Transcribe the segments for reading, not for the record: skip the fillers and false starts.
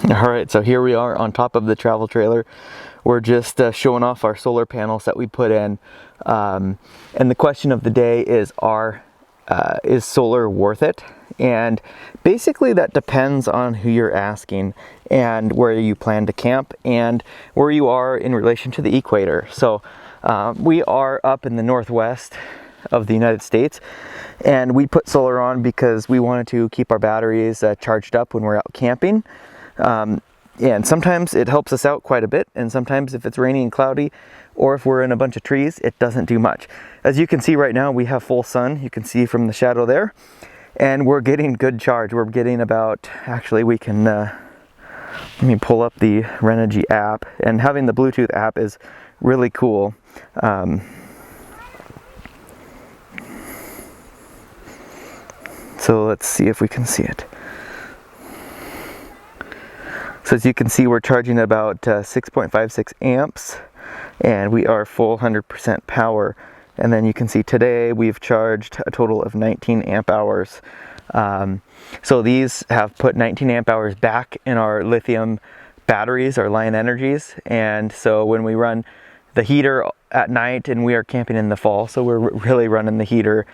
All right, so here we are on top of the travel trailer. We're just showing off our solar panels that we put in. And the question of the day is solar worth it? And basically that depends on who you're asking and where you plan to camp and where you are in relation to the equator. So we are up in the northwest of the United States, and we put solar on because we wanted to keep our batteries charged up when we're out camping. And sometimes it helps us out quite a bit, and sometimes if it's rainy and cloudy or if we're in a bunch of trees, it doesn't do much. As you can see right now, we have full sun. You can see from the shadow there, and we're getting good charge. We're getting about, actually we can, let me pull up the Renogy app, and having the Bluetooth app is really cool. So let's see if we can see it. So as you can see, we're charging about 6.56 amps, and we are full 100% power. And then you can see today we've charged a total of 19 amp hours. So these have put 19 amp hours back in our lithium batteries, our Lion Energies. And so when we run the heater at night, and we are camping in the fall, so we're really running the heater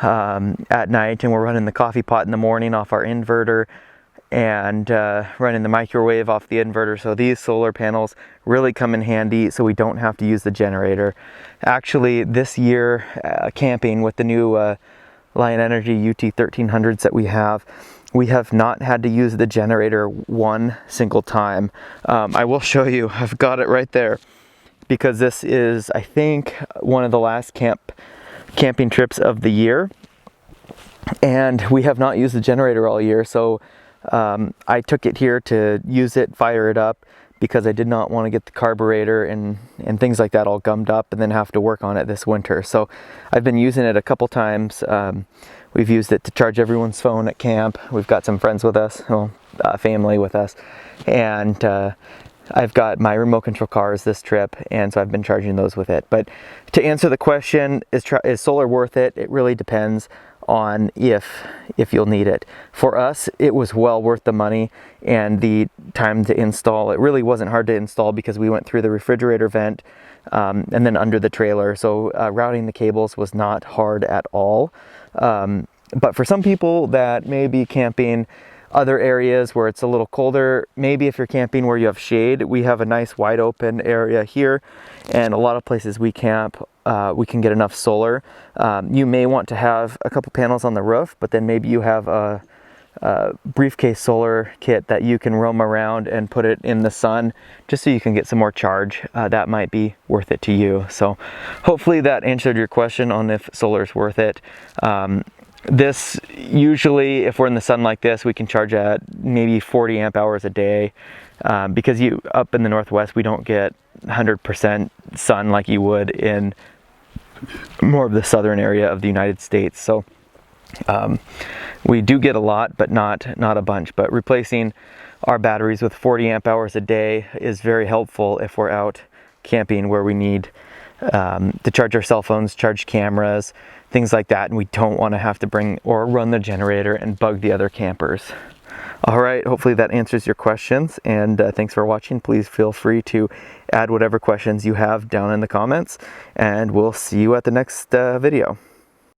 at night, and we're running the coffee pot in the morning off our inverter, and running the microwave off the inverter. So these solar panels really come in handy, so we don't have to use the generator. Actually, this year camping with the new Lion Energy UT1300s that we have not had to use the generator one single time. I will show you, I've got it right there, because this is, I think, one of the last camping trips of the year, and we have not used the generator all year. So I took it here to use it, fire it up, because I did not want to get the carburetor and things like that all gummed up and then have to work on it this winter. So I've been using it a couple times. We've used it to charge everyone's phone at camp. We've got some friends with us, well, family with us, and I've got my remote control cars this trip, and so I've been charging those with it. But to answer the question, is solar worth it? It really depends on if you'll need it. For us, it was well worth the money and the time to install. It really wasn't hard to install because we went through the refrigerator vent and then under the trailer. So routing the cables was not hard at all. But for some people that may be camping other areas where it's a little colder, maybe if you're camping where you have shade, we have a nice wide open area here, and a lot of places we camp, we can get enough solar. You may want to have a couple panels on the roof, but then maybe you have a briefcase solar kit that you can roam around and put it in the sun just so you can get some more charge. That might be worth it to you. So hopefully that answered your question on if solar is worth it. This usually, if we're in the sun like this, we can charge at maybe 40 amp hours a day, because up in the northwest we don't get 100% sun like you would in more of the southern area of the United States. So we do get a lot, but not a bunch. But replacing our batteries with 40 amp hours a day is very helpful if we're out camping where we need to charge our cell phones, charge cameras, things like that, and we don't want to have to bring or run the generator and bug the other campers. All right, hopefully that answers your questions, and thanks for watching. Please feel free to add whatever questions you have down in the comments, and we'll see you at the next video.